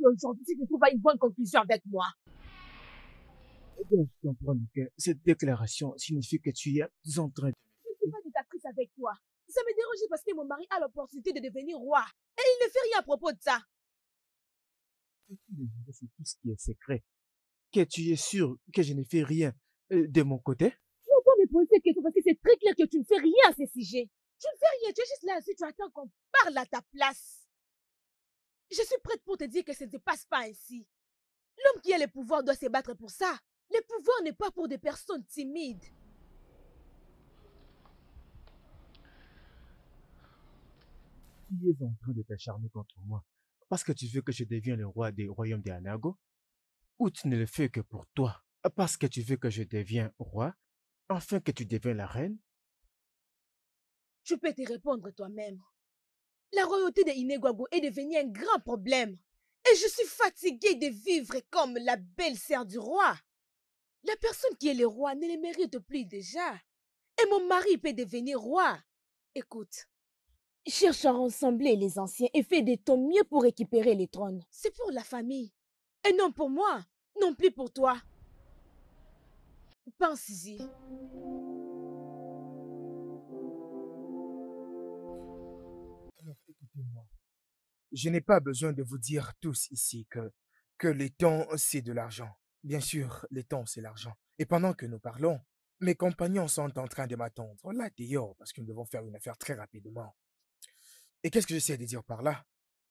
aujourd'hui si tu trouves pas une bonne conclusion avec moi. Dois-je comprendre que cette déclaration signifie que tu es en train de... Je ne suis pas dictatrice avec toi. Ça me dérange parce que mon mari a l'opportunité de devenir roi. Et il ne fait rien à propos de ça. Peux-tu me dire c'est tout ce qui est secret? Que tu es sûr que je ne fais rien de mon côté? Tu dois pas me poser cette question parce que c'est très clair que tu ne fais rien à ce sujet. Tu ne fais rien, tu es juste là si tu attends qu'on parle à ta place. Je suis prête pour te dire que ça ne se passe pas ainsi. L'homme qui a le pouvoir doit se battre pour ça. Le pouvoir n'est pas pour des personnes timides. Tu es en train de t'acharner contre moi parce que tu veux que je devienne le roi des royaumes des Anago? Ou tu ne le fais que pour toi parce que tu veux que je devienne roi, afin que tu deviennes la reine? Tu peux te répondre toi-même. La royauté de Inegwago est devenue un grand problème. Et je suis fatiguée de vivre comme la belle-sœur du roi. La personne qui est le roi ne le mérite plus déjà. Et mon mari peut devenir roi. Écoute, cherche à rassembler les anciens et fais de ton mieux pour récupérer les trônes. C'est pour la famille. Et non pour moi, non plus pour toi. Pense-y. Alors écoutez-moi. Je n'ai pas besoin de vous dire tous ici que le temps, c'est de l'argent. Bien sûr, le temps, c'est l'argent. Et pendant que nous parlons, mes compagnons sont en train de m'attendre là dehors parce que nous devons faire une affaire très rapidement. Et qu'est-ce que j'essaie de dire par là?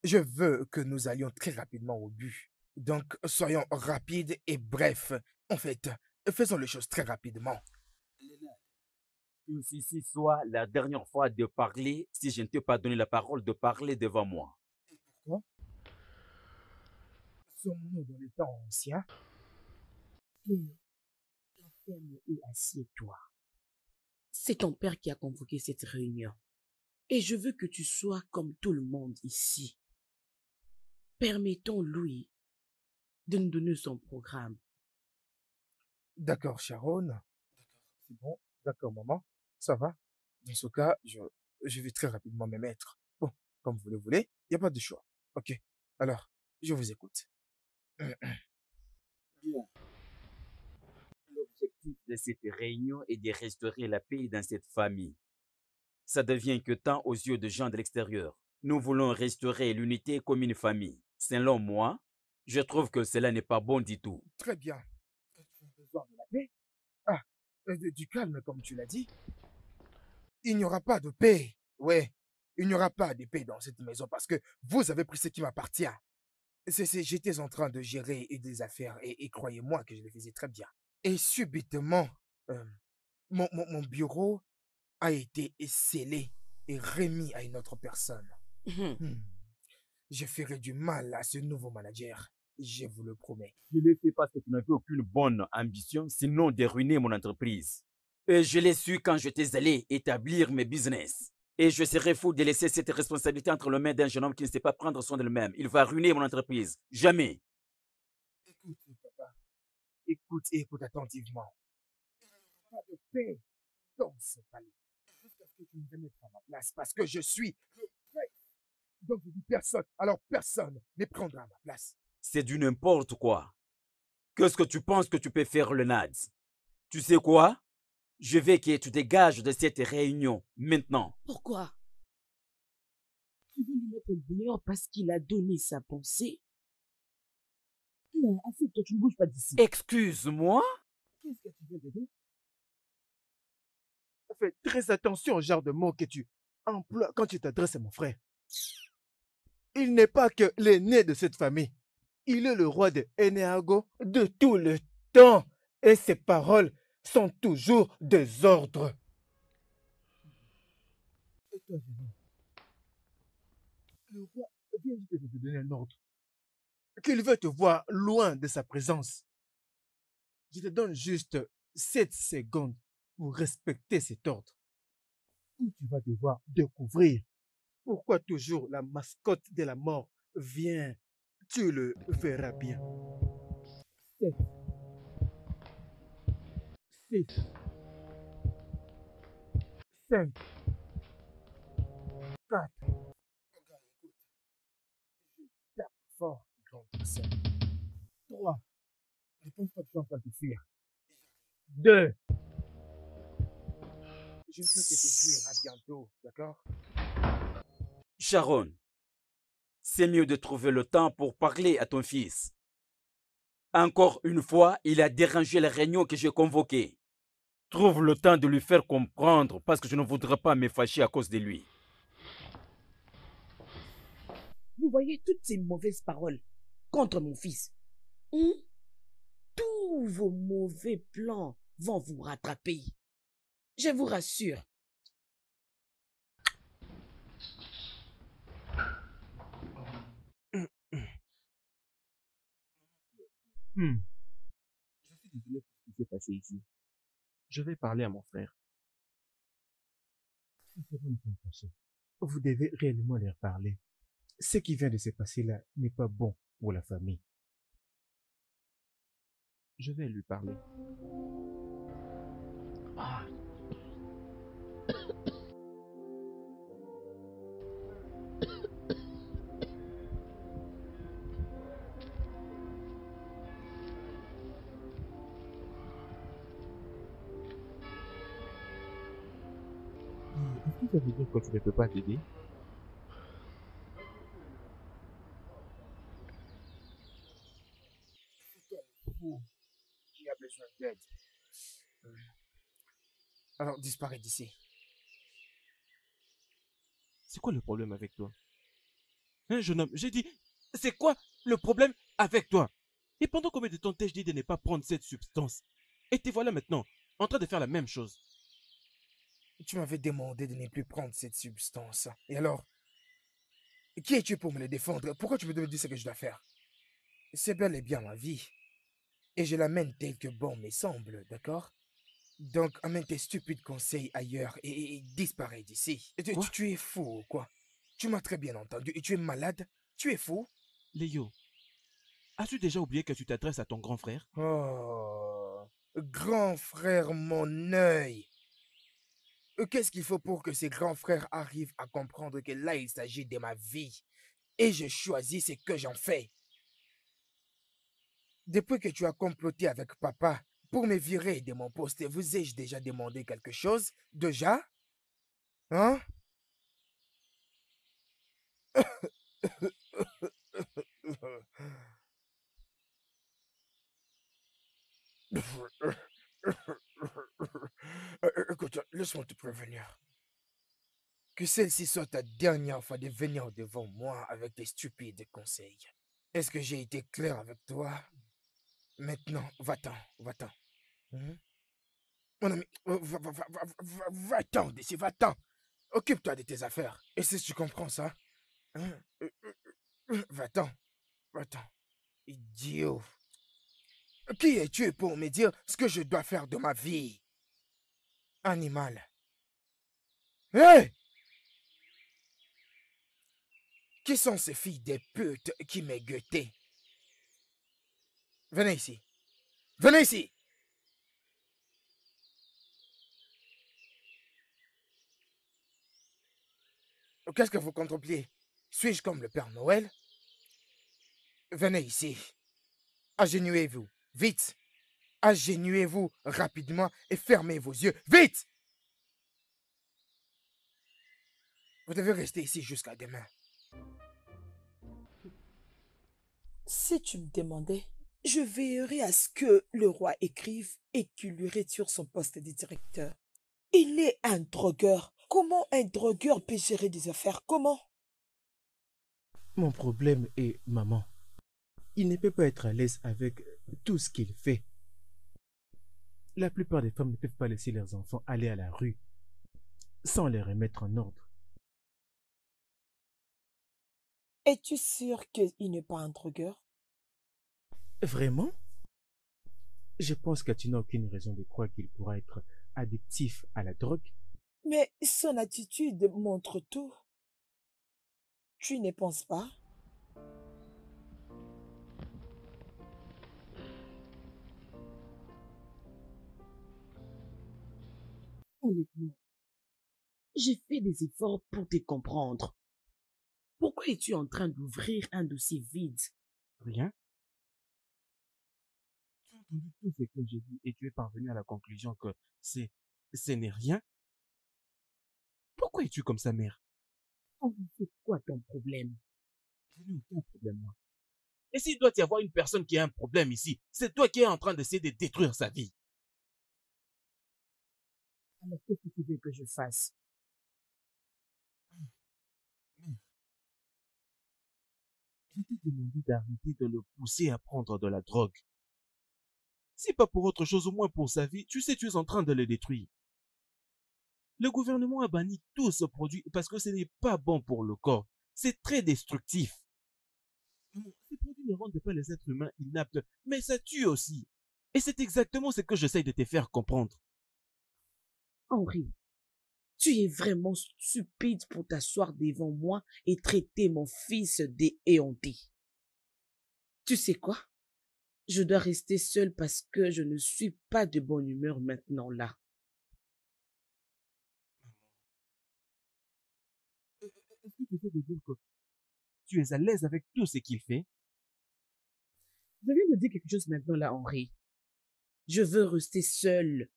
Je veux que nous allions très rapidement au but. Donc, soyons rapides et brefs. En fait, faisons les choses très rapidement. Que ceci soit la dernière fois de parler si je ne t'ai pas donné la parole de parler devant moi. Pourquoi? Sommes-nous dans les temps anciens? Ferme et assieds-toi. C'est ton père qui a convoqué cette réunion. Et je veux que tu sois comme tout le monde ici. Permettons-lui de nous donner son programme. D'accord, Sharon. D'accord, c'est bon. D'accord, maman. Ça va. Dans ce cas, je vais très rapidement me mettre. Bon, comme vous le voulez, il n'y a pas de choix. Ok. Alors, je vous écoute. Bien. L'objectif de cette réunion est de restaurer la paix dans cette famille. Ça devient inquiétant aux yeux de gens de l'extérieur. Nous voulons restaurer l'unité comme une famille. Selon moi, je trouve que cela n'est pas bon du tout. Très bien. Tu as besoin de la paix? Ah, du calme, comme tu l'as dit. Il n'y aura pas de paix. Ouais, il n'y aura pas de paix dans cette maison parce que vous avez pris ce qui m'appartient. J'étais en train de gérer des affaires et croyez-moi que je le faisais très bien. Et subitement, euh, mon bureau a été scellé et remis à une autre personne. Hmm. Je ferai du mal à ce nouveau manager, je vous le promets. Je l'ai fait parce que tu n'avais aucune bonne ambition, sinon de ruiner mon entreprise. Et je l'ai su quand j'étais allé établir mes business. Et je serais fou de laisser cette responsabilité entre les mains d'un jeune homme qui ne sait pas prendre soin de lui-même. Il va ruiner mon entreprise. Jamais. Écoute, papa, écoute et écoute attentivement. Il n'y aura pas de paix dans ce palais. Jusqu'à ce que tu me remettes à ma place, parce que je suis le prince. Donc je dis personne, alors personne ne prendra ma place. C'est du n'importe quoi. Qu'est-ce que tu penses que tu peux faire, le Nads? Tu sais quoi? Je veux que tu dégages de cette réunion maintenant. Pourquoi? Tu veux lui mettre dehors parce qu'il a donné sa pensée? Non, assieds-toi, tu ne bouges pas d'ici. Excuse-moi? Qu'est-ce que tu viens de dire? Fais très attention au genre de mots que tu emploies quand tu t'adresses à mon frère. Il n'est pas que l'aîné de cette famille. Il est le roi de Eneago de tout le temps. Et ses paroles sont toujours des ordres. Et toi, le roi vient juste de te donner un ordre. Qu'il veut te voir loin de sa présence. Je te donne juste 7 secondes pour respecter cet ordre. Ou tu vas devoir découvrir pourquoi toujours la mascotte de la mort vient. Tu le verras bien. 7, 6, 5, 4. Regarde, écoute. Je tape fort. personne. 3. Ne pense pas que tu es en train de te fuir. 2. Je ne peux que te dire à bientôt, d'accord? Sharon, c'est mieux de trouver le temps pour parler à ton fils. Encore une fois, il a dérangé la réunion que j'ai convoquée. Trouve le temps de lui faire comprendre parce que je ne voudrais pas me fâcher à cause de lui. Vous voyez toutes ces mauvaises paroles contre mon fils. Tous vos mauvais plans vont vous rattraper. Je vous rassure. Je suis désolé pour ce qui s'est passé ici. Je vais parler à mon frère. Vous devez réellement leur parler. Ce qui vient de se passer là n'est pas bon pour la famille. Je vais lui parler. Est-ce que ça veut dire que tu ne peux pas t'aider? Ou qui a besoin d'aide. Alors, disparais d'ici. C'est quoi le problème avec toi? Hein, jeune homme, j'ai dit, c'est quoi le problème avec toi? Et pendant combien de temps t'ai-je dit de ne pas prendre cette substance? Et te voilà maintenant, en train de faire la même chose. Tu m'avais demandé de ne plus prendre cette substance. Et alors, qui es-tu pour me le défendre? Pourquoi tu me dis ce que je dois faire? C'est bel et bien ma vie. Et je l'amène tel que bon me semble, d'accord? Donc, amène tes stupides conseils ailleurs et disparais d'ici. Quoi? Tu es fou ou quoi? Tu m'as très bien entendu. Et tu es malade? Tu es fou? Léo, as-tu déjà oublié que tu t'adresses à ton grand frère? Oh, grand frère, mon œil. Qu'est-ce qu'il faut pour que ces grands frères arrivent à comprendre que là, il s'agit de ma vie? Et je choisis ce que j'en fais. Depuis que tu as comploté avec papa pour me virer de mon poste, vous ai-je déjà demandé quelque chose? Déjà? Hein? Écoute, laisse-moi te prévenir. Que celle-ci soit ta dernière fois de venir devant moi avec tes stupides conseils. Est-ce que j'ai été clair avec toi? Maintenant, va-t'en, va-t'en. Hein? Mon ami, va-t'en d'ici, va-t'en. Occupe-toi de tes affaires. Et si tu comprends ça, hein? Va-t'en, va-t'en. Idiot. Qui es-tu pour me dire ce que je dois faire de ma vie? Animal. Hé! Qui sont ces filles des putes qui m'ont guetté? Venez ici. Venez ici. Qu'est-ce que vous contemplez? Suis-je comme le Père Noël? Venez ici. Agenouillez-vous. Vite. Agenouillez-vous rapidement et fermez vos yeux. Vite! Vous devez rester ici jusqu'à demain. Si tu me demandais, je veillerai à ce que le roi écrive et qu'il lui retire son poste de directeur. Il est un drogueur. Comment un drogueur peut gérer des affaires? Comment? Mon problème est maman. Il ne peut pas être à l'aise avec tout ce qu'il fait. La plupart des femmes ne peuvent pas laisser leurs enfants aller à la rue sans les remettre en ordre. Es-tu sûr qu'il n'est pas un drogueur? Vraiment? Je pense que tu n'as aucune raison de croire qu'il pourra être addictif à la drogue. Mais son attitude montre tout. Tu ne penses pas? Honnêtement, j'ai fait des efforts pour te comprendre. Pourquoi es-tu en train d'ouvrir un dossier vide Rien? Tu as entendu tout ce que j'ai dit et tu es parvenu à la conclusion que ce n'est rien? Pourquoi es-tu comme ça, mère? Henri, c'est quoi ton problème? Je n'ai aucun problème, moi. Et s'il doit y avoir une personne qui a un problème ici, c'est toi qui es en train d'essayer de détruire sa vie. Alors, qu'est-ce que tu veux que je fasse? Mère, je t'ai demandé d'arrêter de le pousser à prendre de la drogue. Si pas pour autre chose, au moins pour sa vie, tu sais, tu es en train de le détruire. Le gouvernement a banni tout ce produit parce que ce n'est pas bon pour le corps. C'est très destructif. Non, ces produits ne rendent pas les êtres humains inaptes, mais ça tue aussi. Et c'est exactement ce que j'essaye de te faire comprendre. Henri, tu es vraiment stupide pour t'asseoir devant moi et traiter mon fils d'éhéonté. Tu sais quoi? Je dois rester seule parce que je ne suis pas de bonne humeur maintenant là. Est-ce que tu essaies de dire que tu es à l'aise avec tout ce qu'il fait? Je viens de dire quelque chose maintenant là, Henri. Je veux rester seule.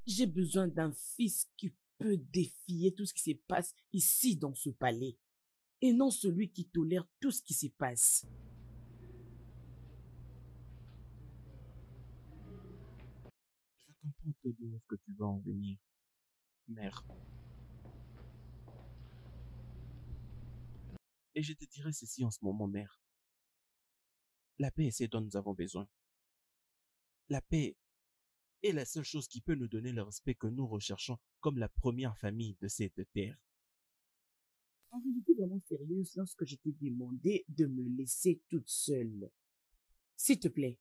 J'ai besoin d'un fils qui peut défier tout ce qui se passe ici dans ce palais. Et non celui qui tolère tout ce qui se passe. Je comprends très bien ce que tu vas en venir, mère. Et je te dirai ceci en ce moment, mère. La paix est ce dont nous avons besoin. La paix est la seule chose qui peut nous donner le respect que nous recherchons comme la première famille de cette terre. Henri, j'étais vraiment sérieuse lorsque je t'ai demandé de me laisser toute seule. S'il te plaît,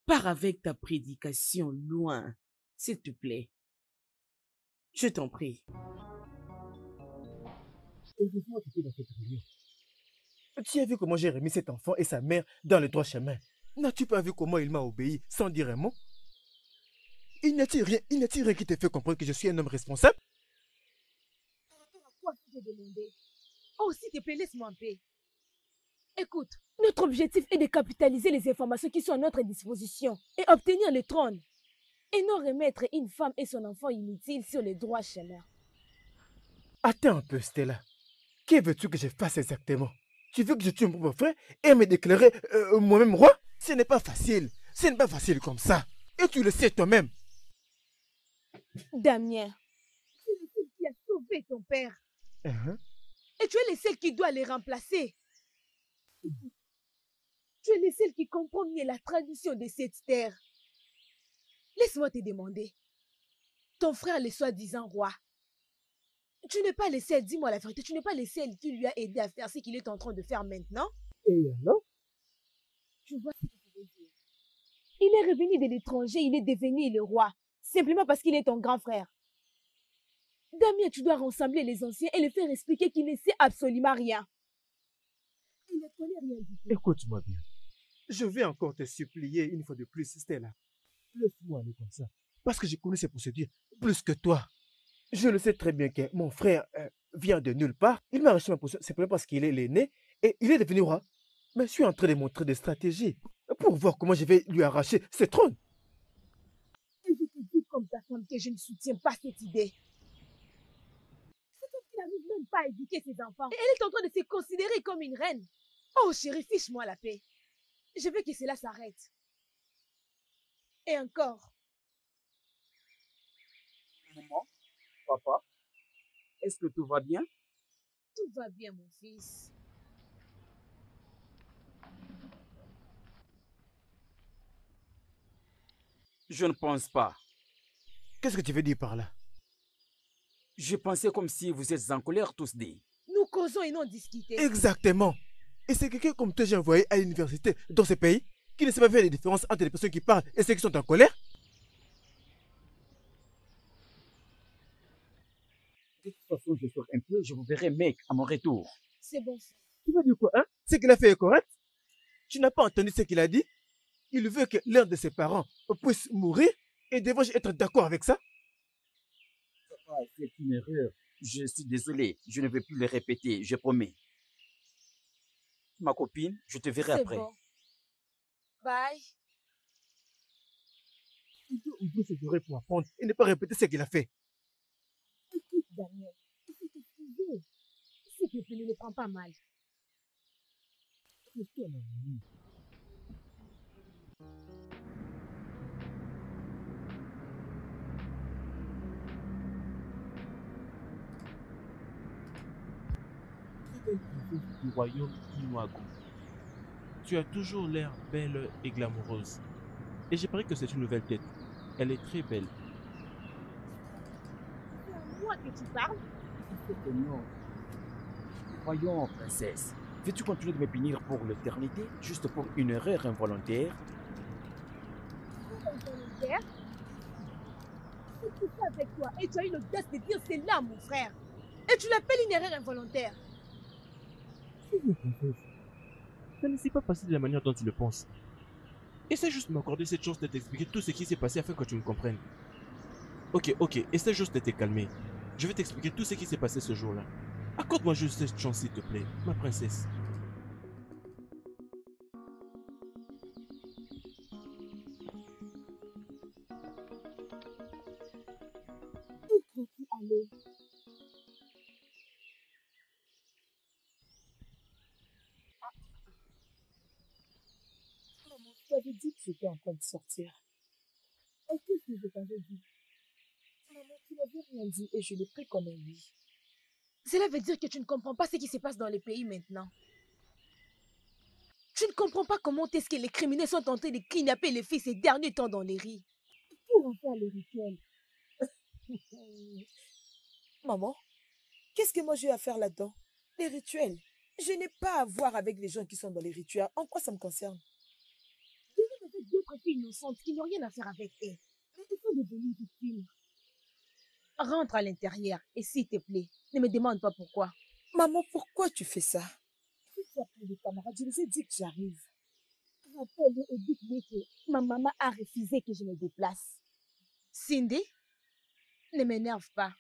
pars avec ta prédication loin. S'il te plaît. Je t'en prie. Heureusement que tu es dans cette réunion. Tu as vu comment j'ai remis cet enfant et sa mère dans le droit chemin? N'as-tu pas vu comment il m'a obéi sans dire un mot? Il n'a-t-il rien qui te fait comprendre que je suis un homme responsable? Par rapport à quoi tu t'es demandé? Oh, s'il te plaît, laisse-moi en paix. Écoute, notre objectif est de capitaliser les informations qui sont à notre disposition et obtenir le trône. Et non remettre une femme et son enfant inutiles sur les droits chemins. Attends un peu, Stella. Que veux-tu que je fasse exactement? Tu veux que je tue mon propre frère et me déclarer moi-même roi? Ce n'est pas facile. Ce n'est pas facile comme ça. Et tu le sais toi-même. Damien, tu es le seul qui a sauvé ton père. Et tu es le seul qui doit les remplacer. Tu es le seul qui comprend mieux la tradition de cette terre. Laisse-moi te demander. Ton frère, le soi-disant roi, tu n'es pas le seul, dis-moi la vérité, tu n'es pas le seul qui lui a aidé à faire ce qu'il est en train de faire maintenant? Et alors? Tu vois ce que je veux dire? Il est revenu de l'étranger, il est devenu le roi, simplement parce qu'il est ton grand frère. Damien, tu dois rassembler les anciens et les faire expliquer qu'il ne sait absolument rien. Il ne connaît rien du tout. Écoute-moi bien. Je vais encore te supplier une fois de plus, Stella. Laisse-moi aller comme ça. Parce que je connais ces procédures plus que toi. Je le sais très bien que mon frère vient de nulle part. Il m'a arraché ma position simplement parce qu'il est l'aîné et il est devenu roi. Mais je suis en train de montrer des stratégies pour voir comment je vais lui arracher ce trône. Et je te dis comme ta femme que je ne soutiens pas cette idée. C'est toi qui n'arrive même pas à éduquer ses enfants. Et elle est en train de se considérer comme une reine. Oh chérie, fiche-moi la paix. Je veux que cela s'arrête. Et encore. Maman, papa, est-ce que tout va bien? Tout va bien, mon fils. Je ne pense pas. Qu'est-ce que tu veux dire par là? Je pensais comme si vous êtes en colère tous deux. Nous causons et non discutons. Exactement. Et c'est quelqu'un comme toi que j'ai envoyé à l'université dans ce pays qui ne sait pas faire les différences entre les personnes qui parlent et ceux qui sont en colère? De toute façon, je sors un peu, je vous verrai, mec, à mon retour. C'est bon. Tu vas dire quoi, hein? Ce qu'il a fait est correct? Tu n'as pas entendu ce qu'il a dit? Il veut que l'un de ses parents puisse mourir et devrais-je être d'accord avec ça? Papa, c'est une erreur. Je suis désolé, je ne vais plus le répéter, je promets. ma copine, je te verrai C'est après. bon. Bye. Il doit ouvrir ses oreilles pour apprendre et ne pas répéter ce qu'il a fait. Écoute, Daniel, il faut t'excuser. S'il te plaît, ne le prends pas mal. Restons en harmonie. Très belle princesse du royaume Kinoago. Tu as toujours l'air belle et glamoureuse. Et j'ai parié que c'est une nouvelle tête. Elle est très belle. C'est à moi que tu parles. Non. Voyons, princesse. Veux-tu continuer de me punir pour l'éternité, juste pour une erreur involontaire? Involontaire. C'est tout ça avec toi. Et tu as eu l'audace de dire c'est là, mon frère. Et tu l'appelles une erreur involontaire. C'est une princesse. Ça ne s'est pas passé de la manière dont tu le penses. Essaie juste de m'accorder cette chance de t'expliquer tout ce qui s'est passé afin que tu me comprennes. Ok, essaie juste de te calmer. Je vais t'expliquer tout ce qui s'est passé ce jour-là. Accorde-moi juste cette chance, s'il te plaît, ma princesse. Où peux-tu aller? Maman, tu avais dit que j'étais en train de sortir. Et qu'est-ce que je t'avais dit? Maman, tu n'avais rien dit et je l'ai pris comme un oui. Cela veut dire que tu ne comprends pas ce qui se passe dans les pays maintenant. Tu ne comprends pas comment est-ce que les criminels sont en train de kidnapper les filles ces derniers temps dans les rues. Pour en faire le rituel. Maman, qu'est-ce que moi j'ai à faire là-dedans? Les rituels. Je n'ai pas à voir avec les gens qui sont dans les rituels. En quoi ça me concerne? Je vis avec d'autres filles innocentes qui n'ont rien à faire avec elles. Mais elles sont devenues victimes. Rentre à l'intérieur et s'il te plaît, ne me demande pas pourquoi. Maman, pourquoi tu fais ça? Si tu as pris les camarades, je les ai dit que j'arrive. Rappelle-le et dites-lui que ma maman a refusé que je me déplace. Cindy, ne m'énerve pas.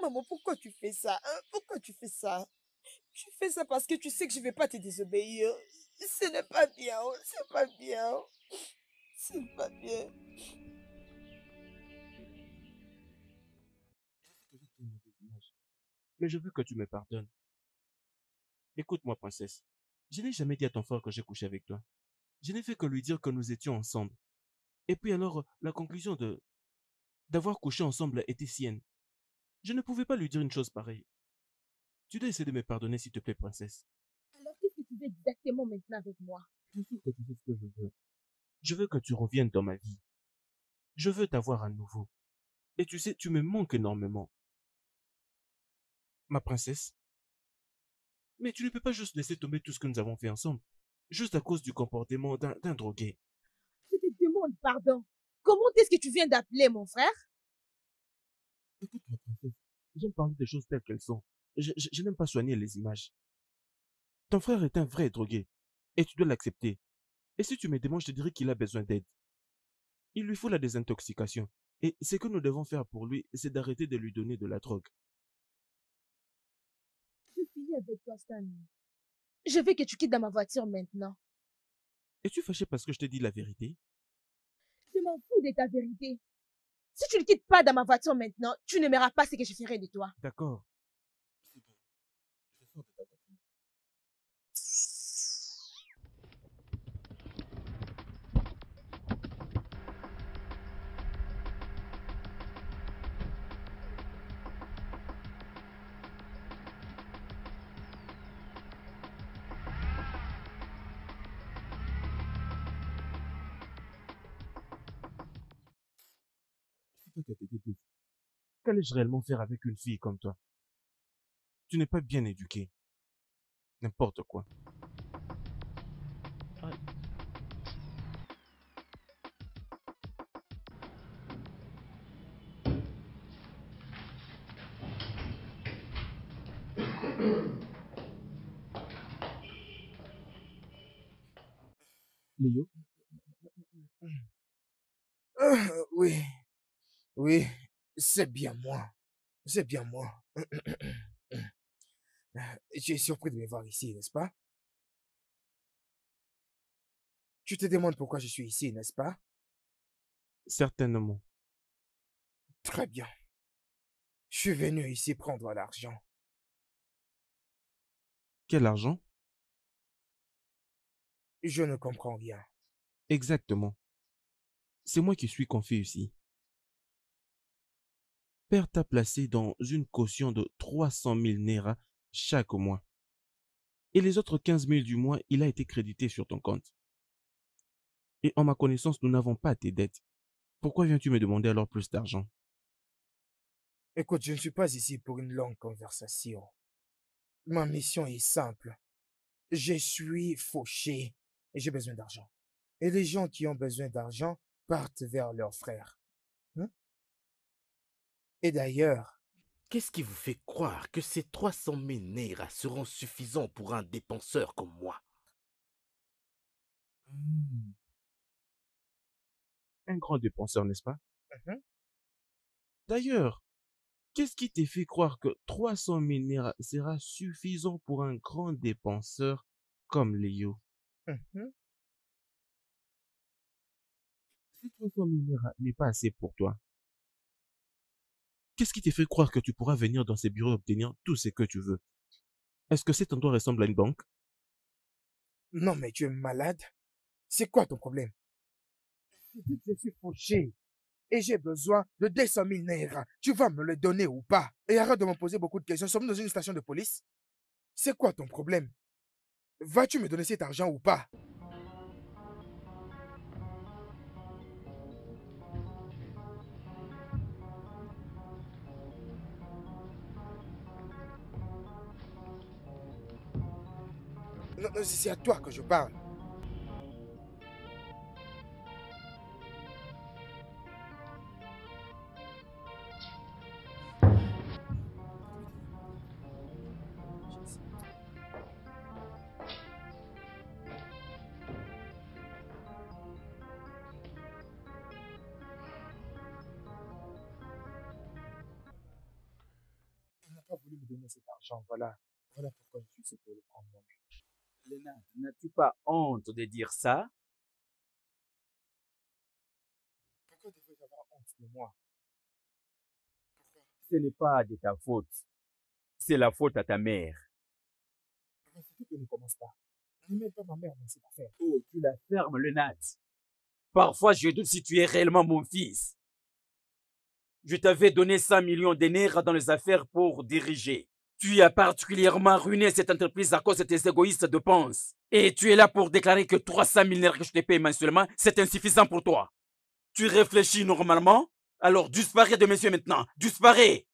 Maman, pourquoi tu fais ça, hein? Pourquoi tu fais ça? Tu fais ça parce que tu sais que je ne vais pas te désobéir. Ce n'est pas bien, oh, c'est pas bien. C'est pas bien. Mais je veux que tu me pardonnes. Écoute-moi, princesse. Je n'ai jamais dit à ton frère que j'ai couché avec toi. Je n'ai fait que lui dire que nous étions ensemble. Et puis alors, la conclusion d'avoir couché ensemble était sienne. Je ne pouvais pas lui dire une chose pareille. Tu dois essayer de me pardonner, s'il te plaît, princesse. Alors qu'est-ce que tu veux exactement maintenant avec moi? Je sais que tu sais ce que je veux. Je veux que tu reviennes dans ma vie. Je veux t'avoir à nouveau. Et tu sais, tu me manques énormément. Ma princesse. Mais tu ne peux pas juste laisser tomber tout ce que nous avons fait ensemble. Juste à cause du comportement d'un drogué. Je te demande pardon. Comment est-ce que tu viens d'appeler mon frère? Écoute, ma princesse. J'aime parler des choses telles qu'elles sont. Je n'aime pas soigner les images. Ton frère est un vrai drogué. Et tu dois l'accepter. Et si tu me demandes, je te dirais qu'il a besoin d'aide. Il lui faut la désintoxication. Et ce que nous devons faire pour lui, c'est d'arrêter de lui donner de la drogue. Je finis avec toi, Stanley. Je veux que tu quittes dans ma voiture maintenant. Es-tu fâché parce que je te dis la vérité? Je m'en fous de ta vérité. Si tu ne quittes pas dans ma voiture maintenant, tu n'aimeras pas ce que je ferai de toi. D'accord. C'est bon. Je sors de ta voiture. C'est toi qui as été douce. Qu'allais-je réellement faire avec une fille comme toi? Tu n'es pas bien éduqué. N'importe quoi. Léo? Oui, oui, c'est bien moi. C'est bien moi. Tu es surpris de me voir ici, n'est-ce pas? Tu te demandes pourquoi je suis ici, n'est-ce pas? Certainement. Très bien. Je suis venu ici prendre l'argent. Quel argent? Je ne comprends rien. Exactement. C'est moi qui suis confié ici. Père t'a placé dans une caution de 300 000 Naira chaque mois. Et les autres 15 000 du mois, il a été crédité sur ton compte. Et en ma connaissance, nous n'avons pas tes dettes. Pourquoi viens-tu me demander alors plus d'argent? Écoute, je ne suis pas ici pour une longue conversation. Ma mission est simple. Je suis fauché et j'ai besoin d'argent. Et les gens qui ont besoin d'argent partent vers leurs frères. Hein? Et d'ailleurs, Qu'est-ce qui vous fait croire que ces 300 000 Naira seront suffisants pour un dépenseur comme moi? Un grand dépenseur, n'est-ce pas? mhm, D'ailleurs, qu'est-ce qui t'a fait croire que 300 000 Naira sera suffisant pour un grand dépenseur comme Léo? mhm. Si 300 000 Naira n'est pas assez pour toi, qu'est-ce qui te fait croire que tu pourras venir dans ces bureaux et obtenir tout ce que tu veux? Est-ce que cet endroit ressemble à une banque? Non, mais tu es malade. C'est quoi ton problème? Je dis que je suis fauché et j'ai besoin de 200 000 Naira. Tu vas me le donner ou pas? Et arrête de me poser beaucoup de questions. Sommes-nous dans une station de police? C'est quoi ton problème? Vas-tu me donner cet argent ou pas? Non, non, c'est à toi que je parle. Il n'a pas voulu me donner cet argent, voilà. Voilà pourquoi je suis ici pour le prendre moi-même. Lénard, n'as-tu pas honte de dire ça? Pourquoi devrais-je avoir honte de moi? Pourquoi? Ce n'est pas de ta faute. C'est la faute à ta mère. Mais surtout que ne commence pas. Ne mets pas ma mère dans cette affaire. Oh, tu la fermes, Lénard. Parfois, je doute si tu es réellement mon fils. Je t'avais donné 100 millions de Naira dans les affaires pour diriger. Tu as particulièrement ruiné cette entreprise à cause de tes égoïstes de dépenses. Et tu es là pour déclarer que 300 000 Naira que je te paye mensuellement, c'est insuffisant pour toi. Tu réfléchis normalement? Alors disparais de mes yeux maintenant. Disparais!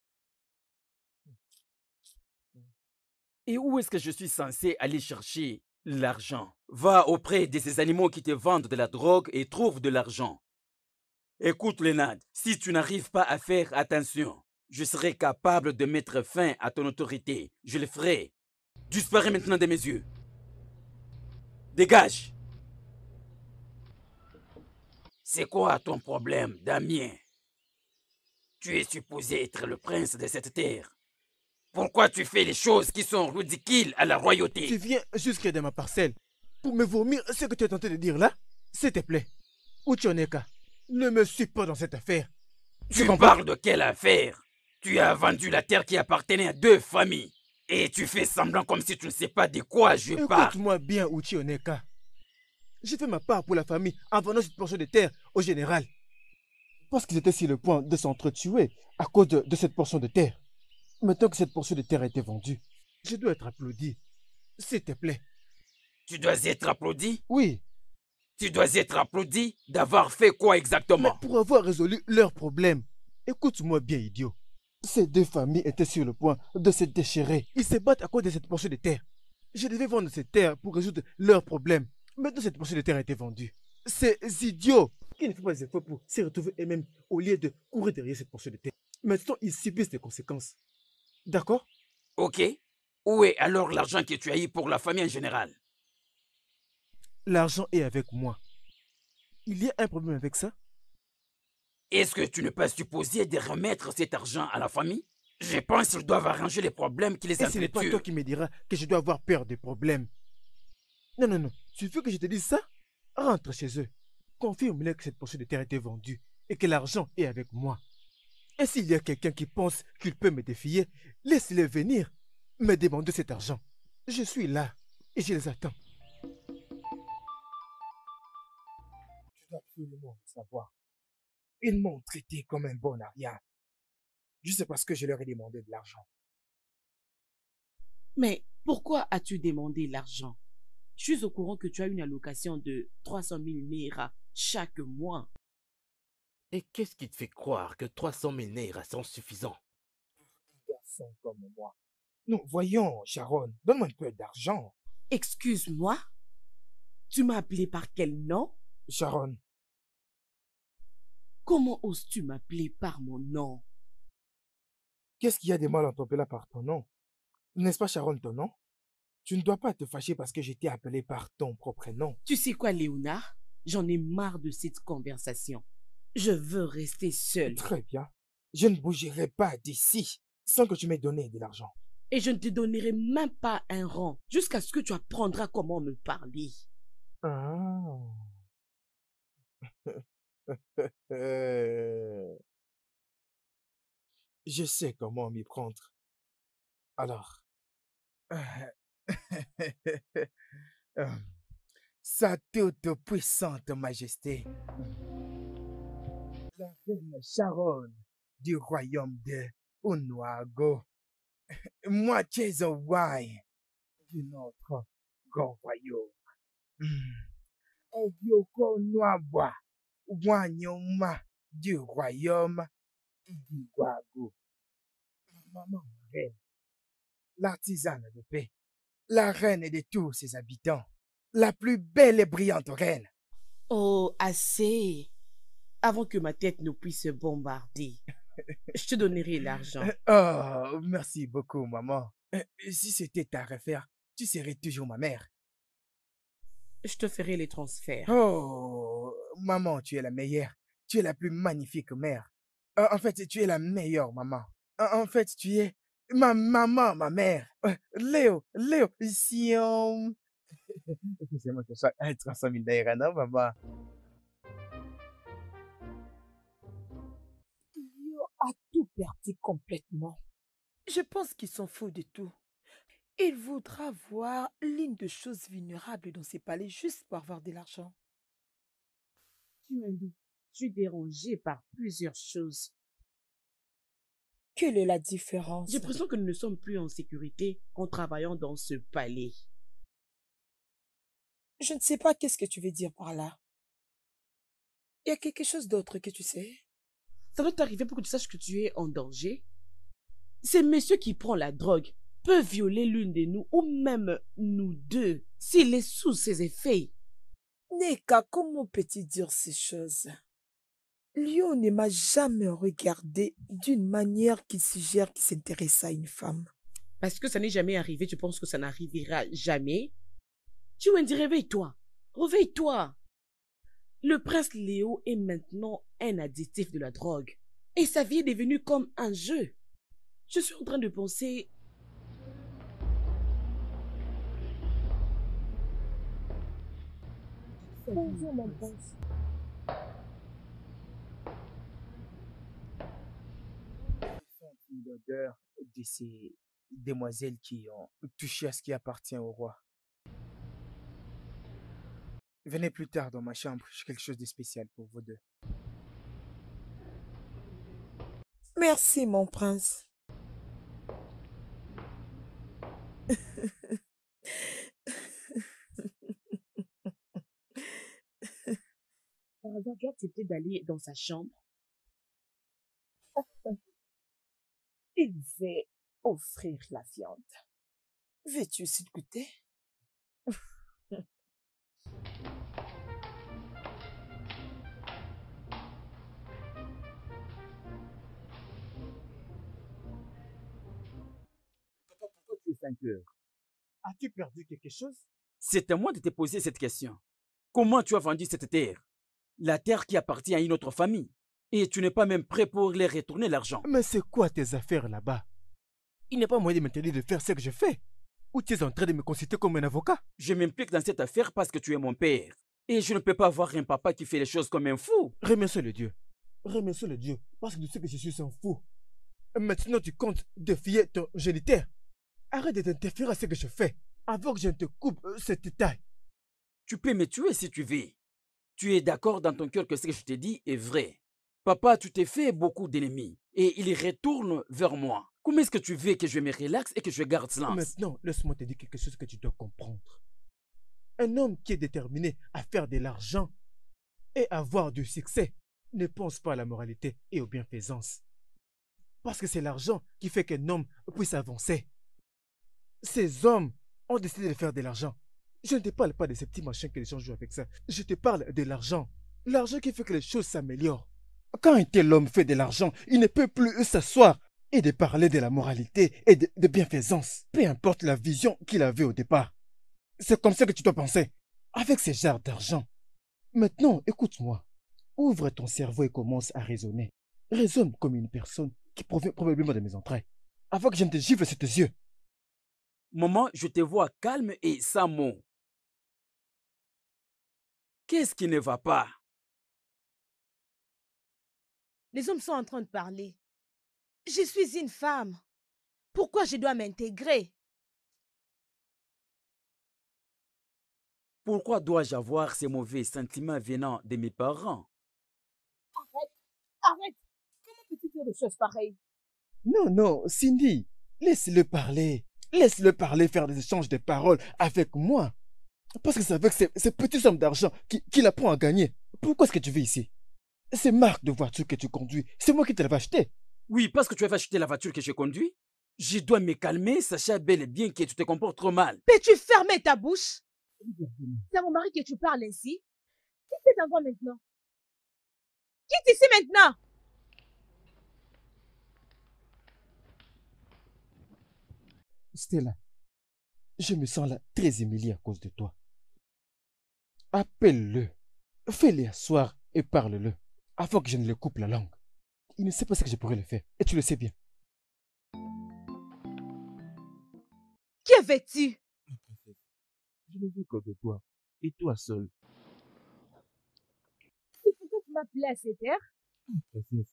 Et où est-ce que je suis censé aller chercher l'argent? Va auprès de ces animaux qui te vendent de la drogue et trouve de l'argent. Écoute, Lénard, si tu n'arrives pas à faire attention, je serai capable de mettre fin à ton autorité. Je le ferai. Disparais maintenant de mes yeux. Dégage. C'est quoi ton problème, Damien? Tu es supposé être le prince de cette terre. Pourquoi tu fais les choses qui sont ridicules à la Tu royauté? viens jusque dans ma parcelle pour me vomir ce que tu es tenté de dire là? S'il te plaît, Uchoneka, ne me suis pas dans cette affaire. Tu parles de quelle affaire? Tu as vendu la terre qui appartenait à 2 familles. Et tu fais semblant comme si tu ne sais pas de quoi je parle. Écoute-moi bien, Uchioneka. J'ai fait ma part pour la famille en vendant cette portion de terre au général. Parce qu'ils étaient sur le point de s'entretuer à cause de cette portion de terre. Maintenant que cette portion de terre a été vendue, je dois être applaudi. S'il te plaît. Tu dois être applaudi? Oui, Tu dois être applaudi d'avoir fait quoi mais exactement? pour avoir résolu leurs problèmes. Écoute-moi bien, idiot. Ces 2 familles étaient sur le point de se déchirer. Ils se battent à cause de cette portion de terre. Je devais vendre cette terre pour résoudre leurs problèmes. Maintenant, cette portion de terre a été vendue. Ces idiots qui ne font pas des efforts pour se retrouver eux-mêmes au lieu de courir derrière cette portion de terre. Maintenant, ils subissent les conséquences. D'accord? Ok. Où est alors l'argent que tu as eu pour la famille en général? L'argent est avec moi. Il y a un problème avec ça? Est-ce que tu n'es pas supposé de remettre cet argent à la famille? Je pense qu'ils doivent arranger les problèmes qui les Et ce n'est pas toi entretuent. qui me diras que je dois avoir peur des problèmes. Non, non, non. Tu veux que je te dise ça? Rentre chez eux. Confirme-leur que cette portion de terre a été vendue et que l'argent est avec moi. Et s'il y a quelqu'un qui pense qu'il peut me défier, laisse-les venir me demander cet argent. Je suis là et je les attends. Tu dois absolument le savoir. Ils m'ont traité comme un bon à rien. Juste parce que je leur ai demandé de l'argent. Mais pourquoi as-tu demandé l'argent? Je suis au courant que tu as une allocation de 300 000 naira chaque mois. Et qu'est-ce qui te fait croire que 300 000 naira sont suffisants? Un garçon comme moi. Non, voyons, Sharon, donne-moi un peu d'argent. Excuse-moi? Tu m'as appelé par quel nom? Sharon, Comment oses-tu m'appeler par mon nom? qu'est-ce qu'il y a de mal à t'appeler par ton nom? N'est-ce pas Sharon ton nom? Tu ne dois pas te fâcher parce que j'ai été appelé par ton propre nom. Tu sais quoi, Léonard? J'en ai marre de cette conversation. Je veux rester seule. Très bien. Je ne bougerai pas d'ici sans que tu m'aies donné de l'argent. Et je ne te donnerai même pas un rang jusqu'à ce que tu apprendras comment me parler. Ah. Je sais comment m'y prendre. Alors, euh, Sa toute puissante majesté, la reine Sharon du royaume de Unuago, moitié Zawai de notre grand royaume. Obioko Nwabwa, Wanyoma du royaume d'Iguago. Maman reine, l'artisane de paix, la reine de tous ses habitants, la plus belle et brillante reine. Oh, assez. Avant que ma tête ne puisse se bombarder. Je te donnerai l'argent. Oh, merci beaucoup, maman. Si c'était à refaire, tu serais toujours ma mère. Je te ferai les transferts. Oh, maman, tu es la meilleure. Tu es la plus magnifique mère. En fait, tu es la meilleure maman. En fait, tu es ma maman, ma mère. Léo, si on... Excusez-moi que ça ait 300 000 naira, non, maman? Yo a tout perdu complètement. Je pense qu'il s'en fout de tout. Il voudra voir l'une de choses vulnérables dans ses palais juste pour avoir de l'argent. Je suis dérangée par plusieurs choses. Quelle est la différence? J'ai l'impression que nous ne sommes plus en sécurité en travaillant dans ce palais. Je ne sais pas qu'est-ce que tu veux dire par là. Il y a quelque chose d'autre que tu sais. Ça doit t'arriver pour que tu saches que tu es en danger. C'est monsieur qui prend la drogue peut violer l'une de nous ou même nous deux s'il est sous ses effets. Neka, comment peux-tu dire ces choses? Léo ne m'a jamais regardé d'une manière qui suggère qu'il s'intéresse à une femme. Parce que ça n'est jamais arrivé, tu penses que ça n'arrivera jamais? Chiwendi, réveille-toi. Réveille-toi. Le prince Léo est maintenant un additif de la drogue. Et sa vie est devenue comme un jeu. Je suis en train de penser... Bonjour, mon prince. J'ai senti l'odeur de ces demoiselles qui ont touché à ce qui appartient au roi. Venez plus tard dans ma chambre, j'ai quelque chose de spécial pour vous deux. Merci, mon prince. Par hasard, tu as accepté d'aller dans sa chambre? Il veut offrir la viande. Veux-tu aussi goûter? Papa, pourquoi tu es 5 heures? As-tu perdu quelque chose? C'est à moi de te poser cette question. Comment tu as vendu cette terre? La terre qui appartient à une autre famille. Et tu n'es pas même prêt pour les retourner l'argent. Mais c'est quoi tes affaires là-bas? Il n'est pas moyen de m'interdire de faire ce que je fais. Ou tu es en train de me consulter comme un avocat? Je m'implique dans cette affaire parce que tu es mon père. Et je ne peux pas avoir un papa qui fait les choses comme un fou. Remercie le Dieu. Remercie le Dieu. Parce que tu sais que je suis un fou. Maintenant, tu comptes défier ton géniteur. Arrête de t'interférer à ce que je fais. Avant que je ne te coupe cette taille. Tu peux me tuer si tu veux. Tu es d'accord dans ton cœur que ce que je te dis est vrai. Papa, tu t'es fait beaucoup d'ennemis et ils retournent vers moi. Comment est-ce que tu veux que je me relaxe et que je garde silence? Maintenant, laisse-moi te dire quelque chose que tu dois comprendre. Un homme qui est déterminé à faire de l'argent et avoir du succès ne pense pas à la moralité et aux bienfaisances. Parce que c'est l'argent qui fait qu'un homme puisse avancer. Ces hommes ont décidé de faire de l'argent. Je ne te parle pas de ces petits machins que les gens jouent avec ça. Je te parle de l'argent. L'argent qui fait que les choses s'améliorent. Quand un tel homme fait de l'argent, il ne peut plus s'asseoir et de parler de la moralité et de bienfaisance. Peu importe la vision qu'il avait au départ. C'est comme ça que tu dois penser. Avec ces genres d'argent. Maintenant, écoute-moi. Ouvre ton cerveau et commence à raisonner. Raisonne comme une personne qui provient probablement de mes entrailles. Avant que je ne te gifle sur tes yeux. Maman, je te vois calme et sans mots. Qu'est-ce qui ne va pas? Les hommes sont en train de parler. Je suis une femme. Pourquoi je dois m'intégrer? Pourquoi dois-je avoir ces mauvais sentiments venant de mes parents? Arrête, arrête. Comment peux-tu dire des choses pareilles? Non, non, Cindy, laisse-le parler. Laisse-le parler, faire des échanges de paroles avec moi. Parce que c'est avec ces petites sommes d'argent qu'il apprend à gagner. Pourquoi est-ce que tu vis ici? Ces marques de voiture que tu conduis, c'est moi qui te l'avais acheté. Oui, parce que tu avais acheté la voiture que je conduis. Je dois me calmer, sachant bel et bien que tu te comportes trop mal. Peux-tu fermer ta bouche? C'est à mon mari que tu parles ainsi? Quitte cet endroit maintenant. Quitte ici maintenant. Stella, je me sens là très humilié à cause de toi. Appelle-le, fais-le asseoir et parle-le, avant que je ne le coupe la langue. Il ne sait pas ce que je pourrais le faire, et tu le sais bien. Qui avais-tu? Je ne veux que de toi, et toi seul. C'est pourquoi tu m'appelais à cette heure? Princesse,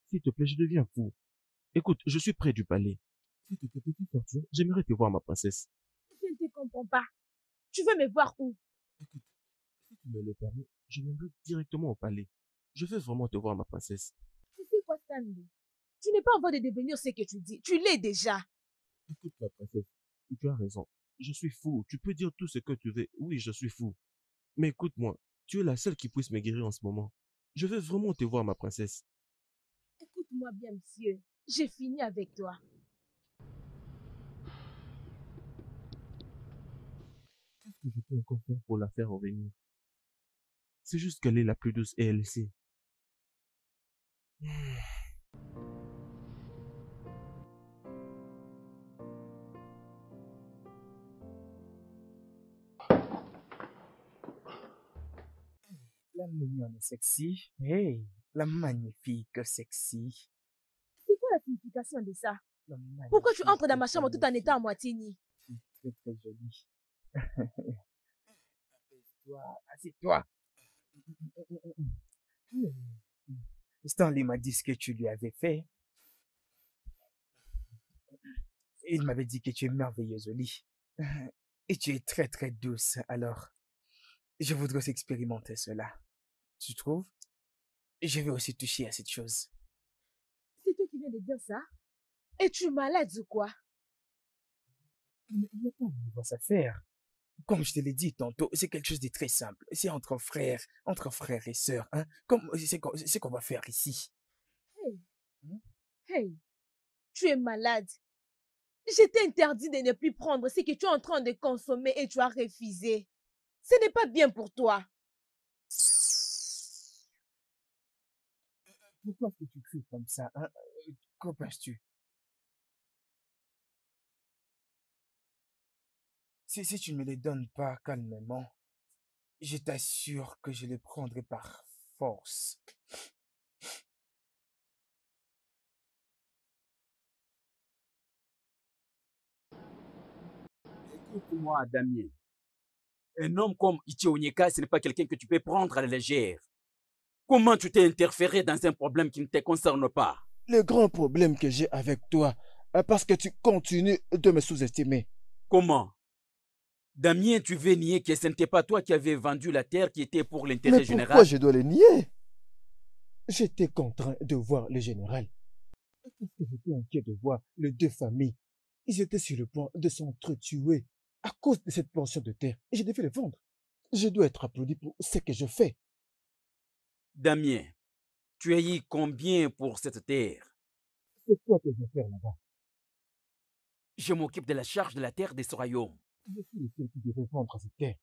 s'il te plaît, je deviens fou. Écoute, je suis près du palais. Si tu te petite fortune, j'aimerais te voir, ma princesse. Je ne te comprends pas. Tu veux me voir où? Écoute, si tu me le permets, je viendrai directement au palais. Je veux vraiment te voir, ma princesse. Tu sais quoi, Stanley? Tu n'es pas en voie de devenir ce que tu dis. Tu l'es déjà. Écoute, ma princesse, tu as raison. Je suis fou. Tu peux dire tout ce que tu veux. Oui, je suis fou. Mais écoute-moi, tu es la seule qui puisse me guérir en ce moment. Je veux vraiment te voir, ma princesse. Écoute-moi bien, monsieur. J'ai fini avec toi. Qu'est-ce que je peux encore faire pour la faire revenir? C'est juste qu'elle est la plus douce et elle le sait. La mignonne sexy. Hey, la magnifique sexy. C'est quoi la signification de ça? La Pourquoi tu entres dans ma magnifique chambre tout en étant à moitié nu? Très, très jolie. Assieds-toi, assieds-toi. Stanley m'a dit ce que tu lui avais fait. Il m'avait dit que tu es merveilleuse au lit. Et tu es très, très douce. Alors, je voudrais aussi expérimenter cela. Tu trouves? Je vais aussi toucher à cette chose. C'est toi qui viens de dire ça? Es-tu malade ou quoi? Mais il n'y a pas de grosse affaire. Comme je te l'ai dit tantôt, c'est quelque chose de très simple. C'est entre frères et sœurs. Hein? C'est ce qu'on va faire ici. Hey, Hmm? hey, tu es malade. Je t'ai interdit de ne plus prendre ce que tu es en train de consommer et tu as refusé. Ce n'est pas bien pour toi. Pourquoi est-ce que tu cries comme ça? Hein? Qu'en penses-tu? Si tu ne me les donnes pas calmement, je t'assure que je les prendrai par force. Écoute-moi, Damien. Un homme comme Ichi Onyeka, ce n'est pas quelqu'un que tu peux prendre à la légère. Comment tu t'es interféré dans un problème qui ne te concerne pas? Le grand problème que j'ai avec toi, parce que tu continues de me sous-estimer. Comment? Damien, tu veux nier que ce n'était pas toi qui avais vendu la terre qui était pour Mais l'intérêt pourquoi général? je dois le nier? J'étais contraint de voir le général. Parce que j'étais inquiet de voir les deux familles. Ils étaient sur le point de s'entretuer à cause de cette portion de terre. Et je devais le vendre. Je dois être applaudi pour ce que je fais. Damien, tu as eu combien pour cette terre? C'est quoi tes affaires là-bas? Je m'occupe de la charge de la terre de ce royaume. Je suis le seul qui devait vendre cette terre.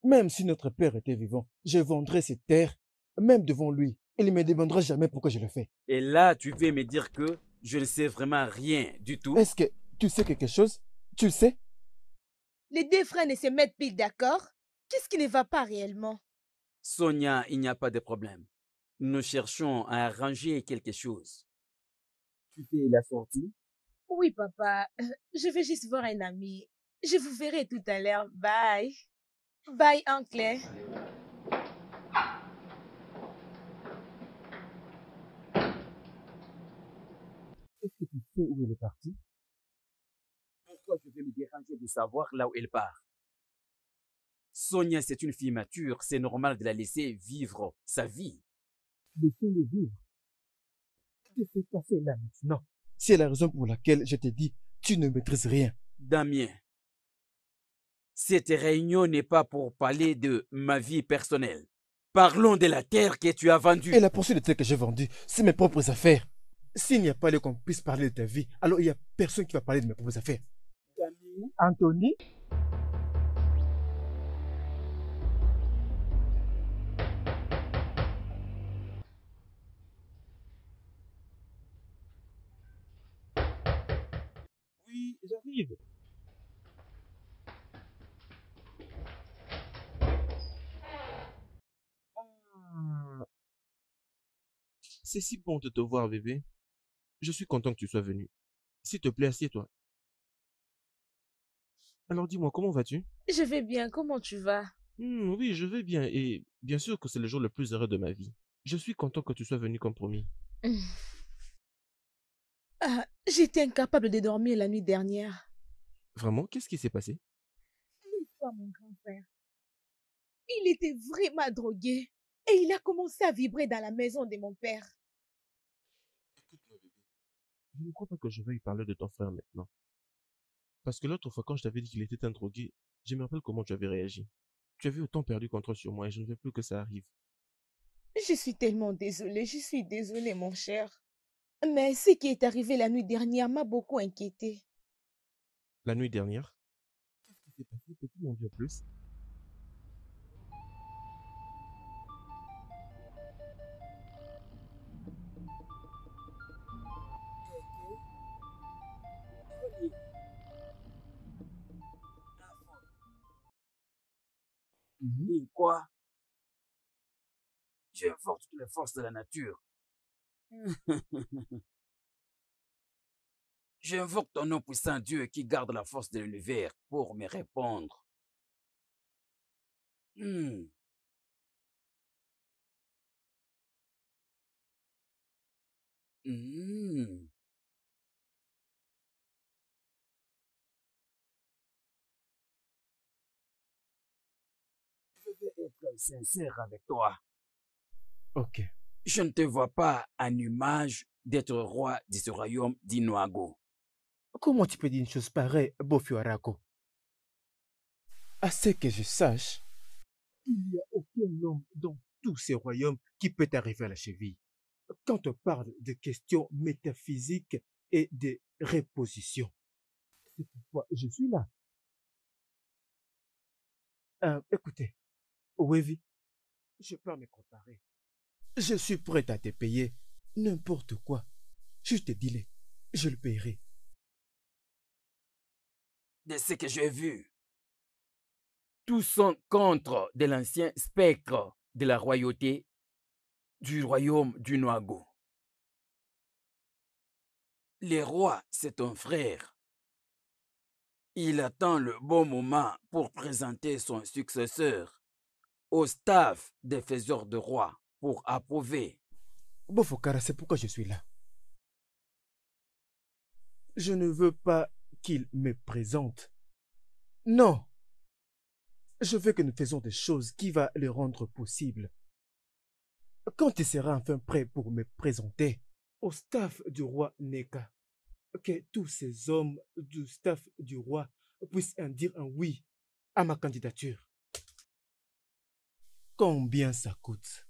Même si notre père était vivant, je vendrais cette terre, même devant lui. Il ne me demandera jamais pourquoi je le fais. Et là, tu veux me dire que je ne sais vraiment rien du tout? Est-ce que tu sais quelque chose? Tu le sais? Les deux frères ne se mettent plus d'accord. Qu'est-ce qui ne va pas réellement? Sonia, il n'y a pas de problème. Nous cherchons à arranger quelque chose. Tu fais la sortie? Oui, papa. Je vais juste voir un ami. Je vous verrai tout à l'heure. Bye. Bye, oncle. Est-ce que tu sais où elle est partie? Pourquoi je vais me déranger de savoir là où elle part? Sonia, c'est une fille mature, c'est normal de la laisser vivre sa vie. Laissez-le vivre. Que s'est passé là maintenant? C'est la raison pour laquelle je te dis, tu ne maîtrises rien. Damien, cette réunion n'est pas pour parler de ma vie personnelle. Parlons de la terre que tu as vendue. Et la portion de terre que j'ai vendue, c'est mes propres affaires. S'il n'y a pas lieu qu'on puisse parler de ta vie, alors il n'y a personne qui va parler de mes propres affaires. Anthony? Oui, j'arrive. Ah, c'est si bon de te voir, bébé. Je suis content que tu sois venu. S'il te plaît, assieds-toi. Alors dis-moi, comment vas-tu? Je vais bien. Comment tu vas? Oui, je vais bien. Et bien sûr que c'est le jour le plus heureux de ma vie. Je suis content que tu sois venu comme promis. Hum. Ah, j'étais incapable de dormir la nuit dernière. Vraiment, qu'est-ce qui s'est passé? Laisse-toi, mon grand frère. Il était vraiment drogué. Et il a commencé à vibrer dans la maison de mon père. Écoute-moi, bébé. Je ne crois pas que je veuille parler de ton frère maintenant. Parce que l'autre fois, quand je t'avais dit qu'il était un drogué, je me rappelle comment tu avais réagi. Tu avais autant perdu contrôle sur moi et je ne veux plus que ça arrive. Je suis tellement désolée. Je suis désolée, mon cher. Mais ce qui est arrivé la nuit dernière m'a beaucoup inquiétée. La nuit dernière, qu'est-ce qui s'est passé? Peux-tu m'en dire plus? Et quoi? J'invoque toutes les forces de la nature. J'invoque ton nom puissant Dieu qui garde la force de l'univers pour me répondre. Hmm. Hmm. Je vais être sincère avec toi. Ok. Je ne te vois pas en image d'être roi de ce royaume d'Inoago. Comment tu peux dire une chose pareille, Bofiorako? À ce que je sache, il n'y a aucun homme dans tous ces royaumes qui peut arriver à la cheville. Quand on parle de questions métaphysiques et de reposition, c'est pourquoi je suis là. Écoutez, Wavy, je peux me comparer. Je suis prêt à te payer n'importe quoi. Juste dis-le, je le paierai. De ce que j'ai vu, tous sont contre de l'ancien spectre de la royauté du royaume du Noago. Le roi, c'est ton frère. Il attend le bon moment pour présenter son successeur au staff des faiseurs de roi pour approuver. Bofokara, c'est pourquoi je suis là. Je ne veux pas qu'il me présente. Non. Je veux que nous faisions des choses qui vont le rendre possible. Quand il sera enfin prêt pour me présenter au staff du roi Neka, que tous ces hommes du staff du roi puissent en dire un oui à ma candidature. Combien ça coûte?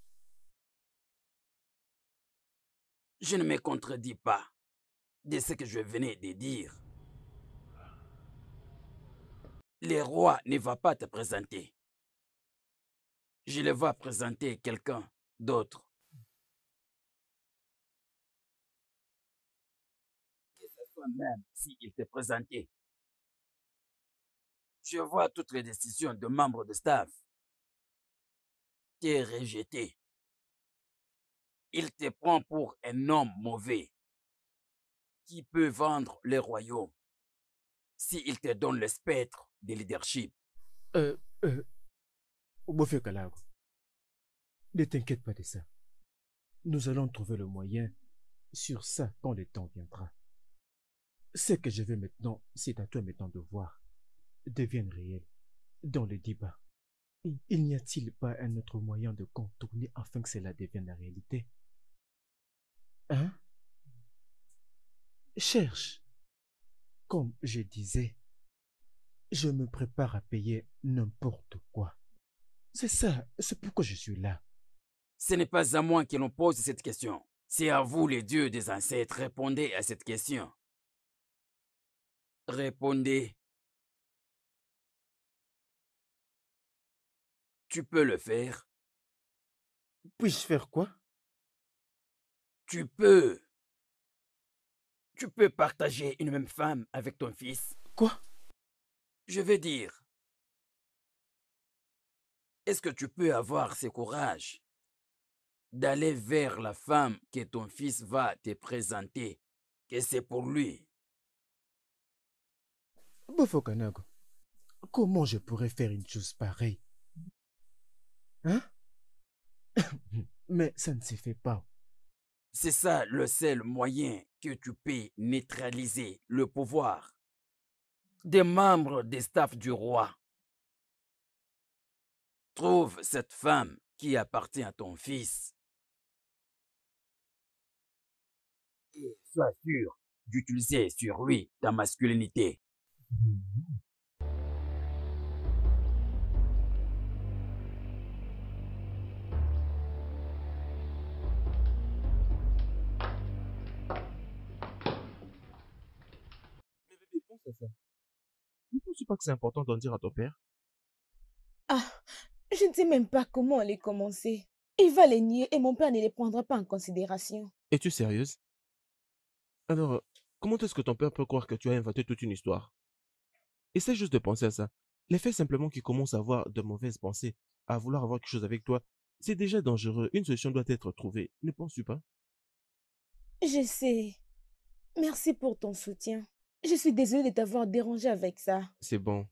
Je ne me contredis pas de ce que je venais de dire. Le roi ne va pas te présenter. Je le vais présenter quelqu'un d'autre. Que ce soit même s'il te présentait. Je vois toutes les décisions de membres de staff. T'es rejeté. Il te prend pour un homme mauvais qui peut vendre le royaume s'il te donne le spectre de leadership. Bofokara, ne t'inquiète pas de ça. Nous allons trouver le moyen sur ça quand le temps viendra. Ce que je veux maintenant, c'est à toi maintenant de voir, devienne réel dans le débat. Il n'y a-t-il pas un autre moyen de contourner afin que cela devienne la réalité? Hein? Cherche. Comme je disais, je me prépare à payer n'importe quoi. C'est ça, c'est pourquoi je suis là. Ce n'est pas à moi que l'on pose cette question. C'est à vous, les dieux des ancêtres. Répondez à cette question. Répondez. Tu peux le faire. Puis-je faire quoi? Tu peux partager une même femme avec ton fils. Quoi? Je veux dire, est-ce que tu peux avoir ce courage d'aller vers la femme que ton fils va te présenter, que c'est pour lui? Bofokanago, comment je pourrais faire une chose pareille? Hein? Mais ça ne se fait pas. C'est ça le seul moyen que tu peux neutraliser le pouvoir des membres des staffs du roi. Trouve cette femme qui appartient à ton fils et sois sûr d'utiliser sur lui ta masculinité. Mais bébé, pense à ça. Ne penses pas que c'est important d'en dire à ton père? Ah, je ne sais même pas comment les commencer. Il va les nier et mon père ne les prendra pas en considération. Es-tu sérieuse? Alors, comment est-ce que ton père peut croire que tu as inventé toute une histoire? Essaie juste de penser à ça. Les faits simplement qui commencent à avoir de mauvaises pensées, à vouloir avoir quelque chose avec toi, c'est déjà dangereux. Une solution doit être trouvée. Ne penses-tu pas? Je sais. Merci pour ton soutien. Je suis désolée de t'avoir dérangé avec ça. C'est bon.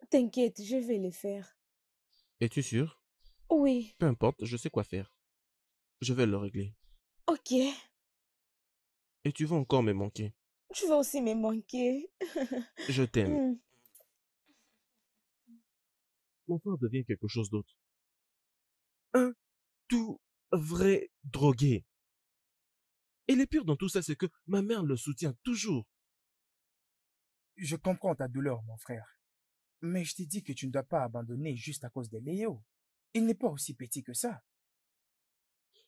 T'inquiète, je vais le faire. Es-tu sûr? Oui, Peu importe, je sais quoi faire. Je vais le régler. ok. Et tu vas encore me manquer. Tu vas aussi me manquer. Je t'aime. Hmm. Mon frère devient quelque chose d'autre. Un tout vrai drogué. Et le pire dans tout ça, c'est que ma mère le soutient toujours. Je comprends ta douleur, mon frère. Mais je t'ai dit que tu ne dois pas abandonner juste à cause de Léo. Il n'est pas aussi petit que ça.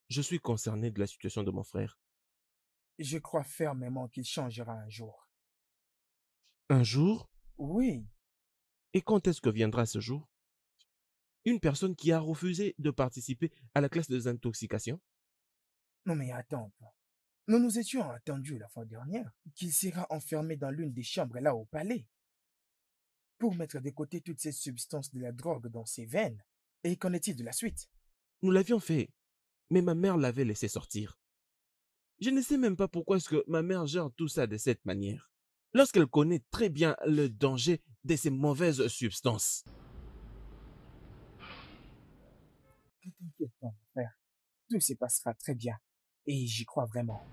Je suis concerné de la situation de mon frère. Je crois fermement qu'il changera un jour. Un jour, Oui, et quand est-ce que viendra ce jour? Une personne qui a refusé de participer à la classe de désintoxication? non mais attends un peu. Nous nous étions attendus la fois dernière qu'il sera enfermé dans l'une des chambres là au palais pour mettre de côté toutes ces substances de la drogue dans ses veines. Et qu'en est-il de la suite? Nous l'avions fait, mais ma mère l'avait laissé sortir. Je ne sais même pas pourquoi est-ce que ma mère gère tout ça de cette manière. lorsqu'elle connaît très bien le danger de ces mauvaises substances. Ne t'inquiète pas, mon frère. Tout se passera très bien. Et j'y crois vraiment.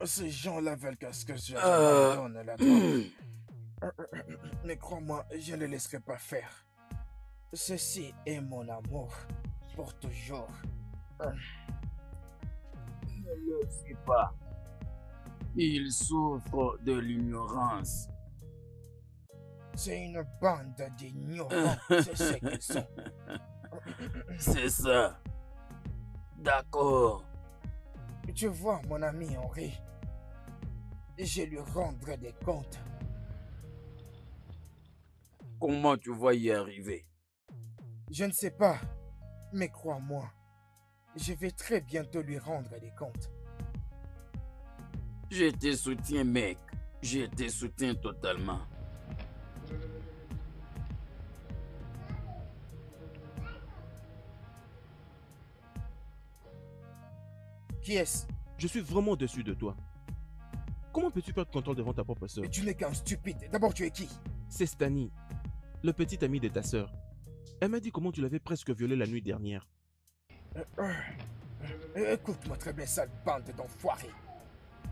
Ces gens-là veulent qu'à ce que j'abandonne la drogue. Mais crois-moi, je ne les laisserai pas faire. Ceci est mon amour pour toujours. Ne le fais pas. Il souffre de l'ignorance. C'est une bande d'ignorants, c'est ce qu'ils sont. C'est ça. D'accord. Tu vois, mon ami Henri, je lui rendrai des comptes. Comment tu vas y arriver? Je ne sais pas, mais crois-moi, je vais très bientôt lui rendre des comptes. Je te soutiens, mec. Je te soutiens totalement. Qui est-ce? Je suis vraiment déçu de toi. Comment peux-tu perdre contrôle devant ta propre sœur? Tu n'es qu'un stupide. D'abord, tu es qui? C'est Stani, le petit ami de ta sœur. Elle m'a dit comment tu l'avais presque violée la nuit dernière. Écoute-moi très bien, sale bande d'enfoirés.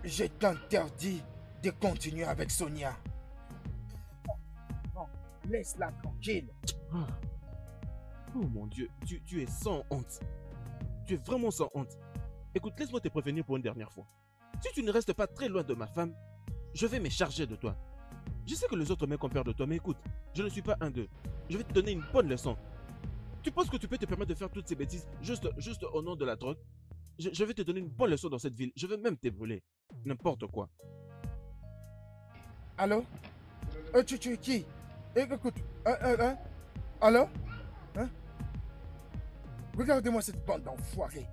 Je t'interdis de continuer avec Sonia. Non, laisse-la tranquille. Ah. Oh mon Dieu, tu es sans honte. Tu es vraiment sans honte. Écoute, laisse-moi te prévenir pour une dernière fois. Si tu ne restes pas très loin de ma femme, je vais me charger de toi. Je sais que les autres mecs ont peur de toi, mais écoute, je ne suis pas un d'eux. Je vais te donner une bonne leçon. Tu penses que tu peux te permettre de faire toutes ces bêtises juste au nom de la drogue? Je vais te donner une bonne leçon dans cette ville. Je vais même te brûler. N'importe quoi. Allô? Tu es qui? Écoute, allô? Hein? Regardez-moi cette bande d'enfoirés.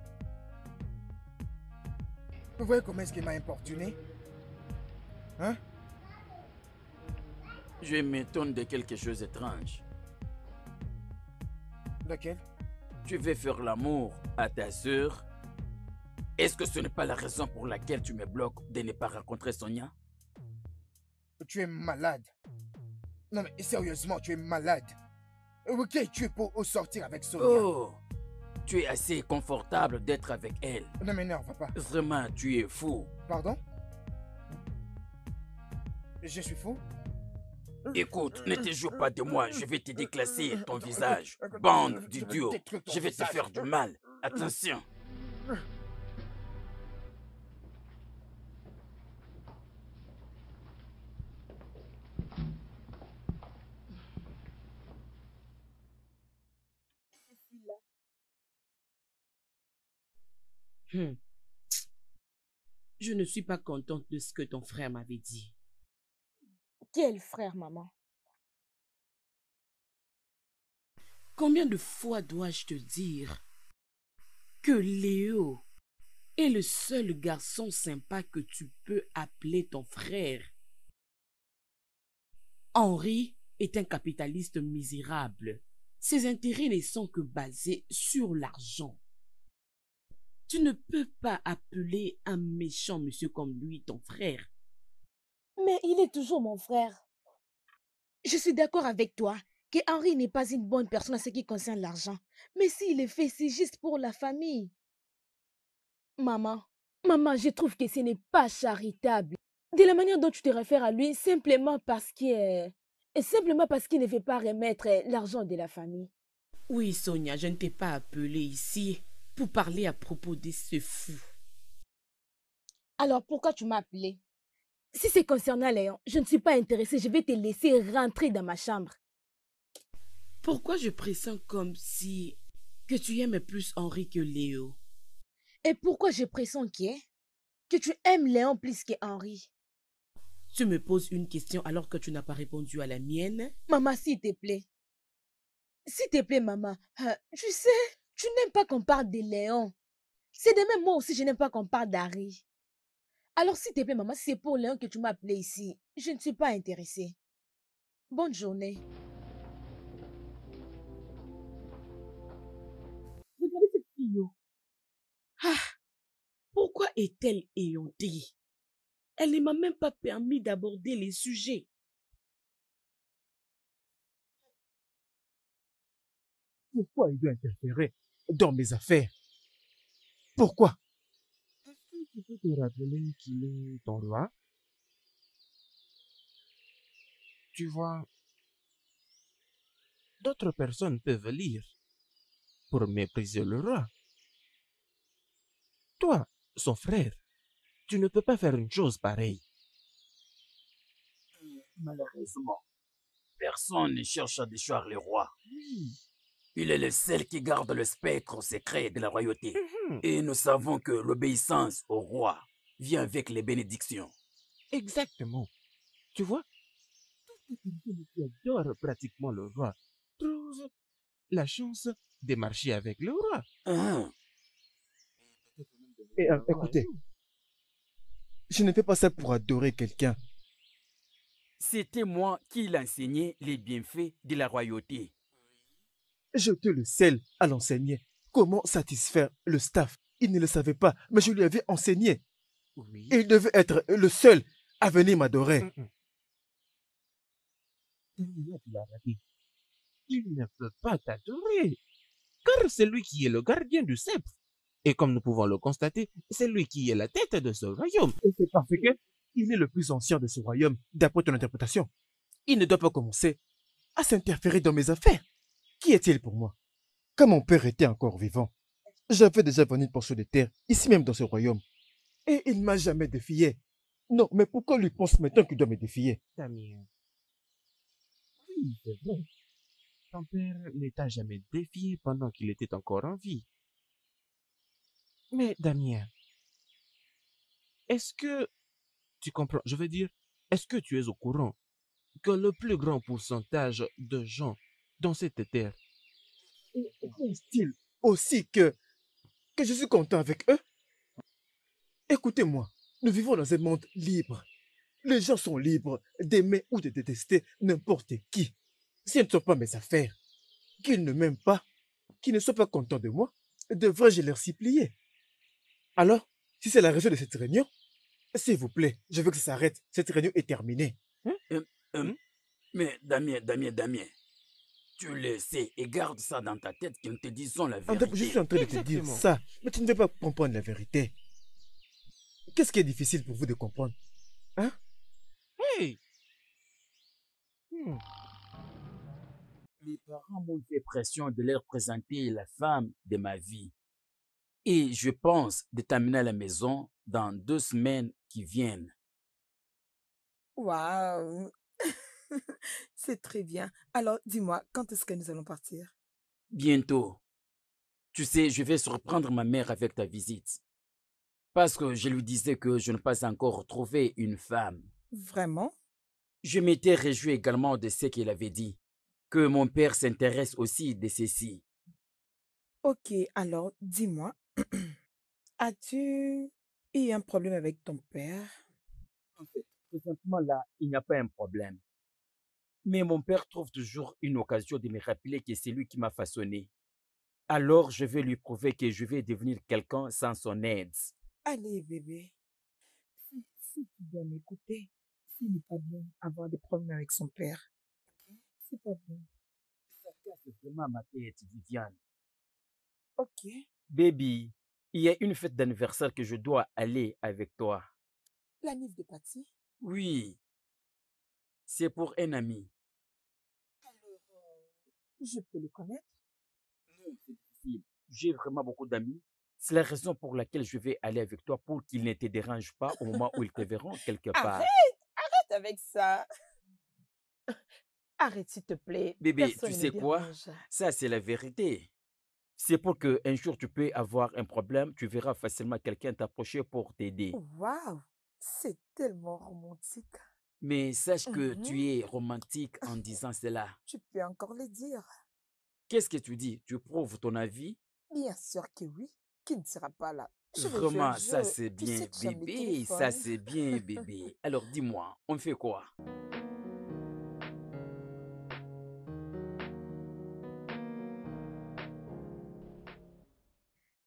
Vous voyez comment est-ce qu'il m'a importuné? Hein? Je m'étonne de quelque chose d'étrange. Lequel? Tu veux faire l'amour à ta sœur? Est-ce que ce n'est pas la raison pour laquelle tu me bloques de ne pas rencontrer Sonia? Tu es malade. Non mais sérieusement, tu es malade. Ok, tu es pour sortir avec Sonia. Oh, tu es assez confortable d'être avec elle. Ne m'énerve pas. Vraiment, tu es fou. Pardon? Je suis fou? Écoute, ne te joue pas de moi, je vais te déclasser ton visage. Bande d'idiots, je vais te faire du mal. Attention. Je ne suis pas contente de ce que ton frère m'avait dit. Quel frère, maman? Combien de fois dois-je te dire que Léo est le seul garçon sympa que tu peux appeler ton frère? Henri est un capitaliste misérable. Ses intérêts ne sont que basés sur l'argent. Tu ne peux pas appeler un méchant monsieur comme lui ton frère. Mais il est toujours mon frère. Je suis d'accord avec toi que Henri n'est pas une bonne personne en ce qui concerne l'argent. Mais s'il le fait, c'est juste pour la famille. Maman, je trouve que ce n'est pas charitable. De la manière dont tu te réfères à lui, simplement parce qu'il ne veut pas remettre l'argent de la famille. Oui, Sonia, je ne t'ai pas appelé ici pour parler à propos de ce fou. Alors pourquoi tu m'as appelé? Si c'est concernant Léon, je ne suis pas intéressée. Je vais te laisser rentrer dans ma chambre. Pourquoi je pressens comme si que tu aimes plus Henri que Léo? Et pourquoi je pressens que tu aimes Léon plus que Henri? Tu me poses une question alors que tu n'as pas répondu à la mienne? Maman, s'il te plaît. S'il te plaît, maman. Tu sais, tu n'aimes pas qu'on parle de Léon. C'est de même moi aussi, je n'aime pas qu'on parle d'Harry. Alors, s'il te plaît, maman, si c'est pour Léon que tu m'as appelé ici, je ne suis pas intéressée. Bonne journée. Regardez cette fille. Oh. Ah, pourquoi est-elle éhontée? Elle ne m'a même pas permis d'aborder les sujets. Pourquoi il doit interférer dans mes affaires? Pourquoi? Est-ce que tu peux te rappeler qu'il est ton roi? Tu vois, d'autres personnes peuvent lire pour mépriser le roi. Toi, son frère, tu ne peux pas faire une chose pareille. Malheureusement, personne ne cherche à déchoir le roi. Oui. Il est le seul qui garde le spectre secret de la royauté. Mhm. Et nous savons que l'obéissance au roi vient avec les bénédictions. Exactement. Tu vois, toutes les personnes qui adorent pratiquement le roi trouvent la chance de marcher avec le roi. Hein? Et, écoutez, je ne fais pas ça pour adorer quelqu'un. C'était moi qui l'enseignais les bienfaits de la royauté. Je te le scelle à l'enseigner. Comment satisfaire le staff? Il ne le savait pas, mais je lui avais enseigné. Oui. Et il devait être le seul à venir m'adorer. Celui-là, tu l'as raté. Il ne peut pas t'adorer, car c'est lui qui est le gardien du sceptre. Et comme nous pouvons le constater, c'est lui qui est la tête de ce royaume. Et c'est parce que il est le plus ancien de ce royaume, d'après ton interprétation. Il ne doit pas commencer à s'interférer dans mes affaires. Qui est-il pour moi? Quand mon père était encore vivant, j'avais déjà venu une portion de terre, ici même dans ce royaume. Et il ne m'a jamais défié. Non, mais pourquoi lui pense maintenant qu'il doit me défier? Damien, oui, c'est vrai. Ton père ne t'a jamais défié pendant qu'il était encore en vie. Mais Damien, est-ce que tu comprends? Je veux dire, est-ce que tu es au courant que le plus grand pourcentage de gens dans cette terre, Pense-t-il aussi que je suis content avec eux? Écoutez-moi, nous vivons dans un monde libre. Les gens sont libres d'aimer ou de détester n'importe qui. Si ce ne sont pas mes affaires, qu'ils ne m'aiment pas, qu'ils ne soient pas contents de moi, devrais-je leur supplier? Alors, si c'est la raison de cette réunion, s'il vous plaît, je veux que ça s'arrête. Cette réunion est terminée. Hein? Hum, Mais Damien, tu le sais et garde ça dans ta tête que nous te disons la Je vérité. suis en train de te dire Exactement. ça, mais tu ne veux pas comprendre la vérité. Qu'est-ce qui est difficile pour vous de comprendre? Hein? Hey! Hmm. Mes parents m'ont fait pression de leur présenter la femme de ma vie. Et je pense de t'amener à la maison dans 2 semaines qui viennent. Waouh! C'est très bien. Alors, dis-moi, quand est-ce que nous allons partir? Bientôt. Tu sais, je vais surprendre ma mère avec ta visite. Parce que je lui disais que je n'ai pas encore trouvé une femme. Vraiment? Je m'étais réjoui également de ce qu'il avait dit, que mon père s'intéresse aussi de ceci. Ok, alors, dis-moi, as-tu eu un problème avec ton père? En fait, présentement là, il n'y a pas un problème. Mais mon père trouve toujours une occasion de me rappeler que c'est lui qui m'a façonné. Alors je vais lui prouver que je vais devenir quelqu'un sans son aide. Allez, bébé, si tu dois m'écouter, s'il n'est pas bien avoir des problèmes avec son père, ok? C'est pas bien. Ça casse vraiment ma tête, Viviane. Ok, Baby, il y a une fête d'anniversaire que je dois aller avec toi. la Nive de Patty. Oui, c'est pour un ami. Alors, je peux le connaître? Non, c'est difficile. J'ai vraiment beaucoup d'amis. C'est la raison pour laquelle je vais aller avec toi pour qu'ils ne te dérangent pas au moment où ils te verront quelque part. Arrête avec ça. Arrête, s'il te plaît. Bébé, Personne tu ne me sais quoi? dérange. Ça, c'est la vérité. C'est pour qu'un jour tu peux avoir un problème, tu verras facilement quelqu'un t'approcher pour t'aider. Waouh, c'est tellement romantique. Mais sache que Mhm. tu es romantique en disant cela. Tu peux encore le dire. Qu'est-ce que tu dis? Tu prouves ton avis? Bien sûr que oui. Qui ne sera pas là? Je vais jouer un Vraiment, ça jeu. c'est Tu sais bien, que j'aime les bébé. Ça téléphones. c'est bien, bébé. Alors dis-moi, on fait quoi?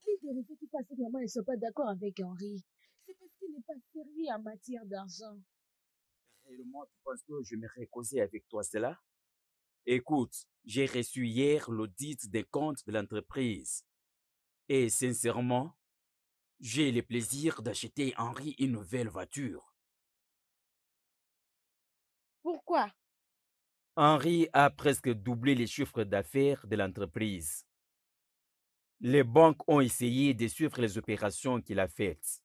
L'une des raisons qui fait que maman ne soit pas d'accord avec Henri, c'est parce qu'il n'est pas sérieux en matière d'argent. Réellement, tu penses que je m'aimerais causer avec toi cela? Écoute, j'ai reçu hier l'audit des comptes de l'entreprise. Et sincèrement, j'ai le plaisir d'acheter Henri une nouvelle voiture. Pourquoi? Henri a presque doublé les chiffres d'affaires de l'entreprise. Les banques ont essayé de suivre les opérations qu'il a faites.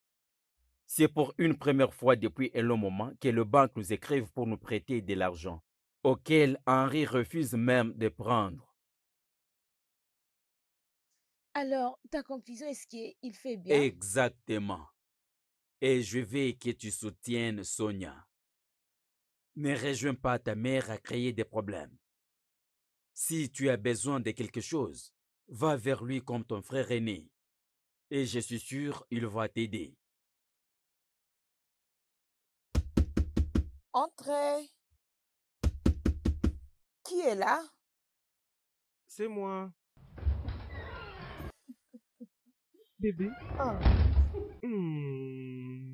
C'est pour une première fois depuis un long moment que les banques nous écrivent pour nous prêter de l'argent, auquel Henri refuse même de prendre. Alors, ta conclusion est-ce qu'il fait bien? Exactement. Et je veux que tu soutiennes Sonia. Ne rejoins pas ta mère à créer des problèmes. Si tu as besoin de quelque chose, va vers lui comme ton frère aîné. Et je suis sûr il va t'aider. Entrez. Qui est là? C'est moi. Bébé. Ah. Hmm.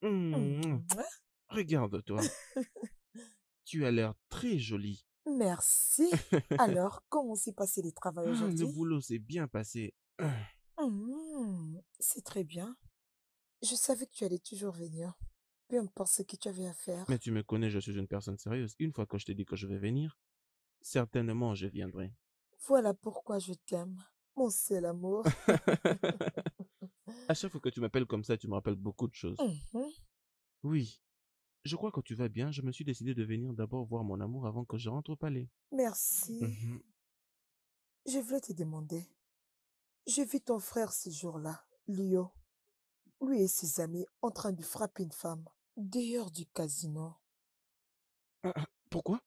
Hmm. Mhm. Regarde-toi. Tu as l'air très jolie. Merci. Alors, comment s'est passé le travail Le aujourd'hui? boulot s'est bien passé. C'est très bien. Je savais que tu allais toujours venir. Peu importe ce que tu avais à faire. Mais tu me connais, je suis une personne sérieuse. Une fois que je t'ai dit que je vais venir, certainement je viendrai. Voilà pourquoi je t'aime. Mon seul amour. À chaque fois que tu m'appelles comme ça, tu me rappelles beaucoup de choses. Mhm. Oui, je crois que tu vas bien. Je me suis décidé de venir d'abord voir mon amour avant que je rentre au palais. Merci. Mhm. Je voulais te demander. J'ai vu ton frère ce jour-là, Lio. Lui et ses amis en train de frapper une femme dehors du casino. Pourquoi?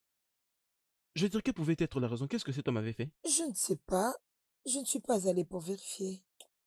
Je veux dire, quelle pouvait être la raison? Qu'est-ce que cet homme avait fait? Je ne sais pas. Je ne suis pas allée pour vérifier.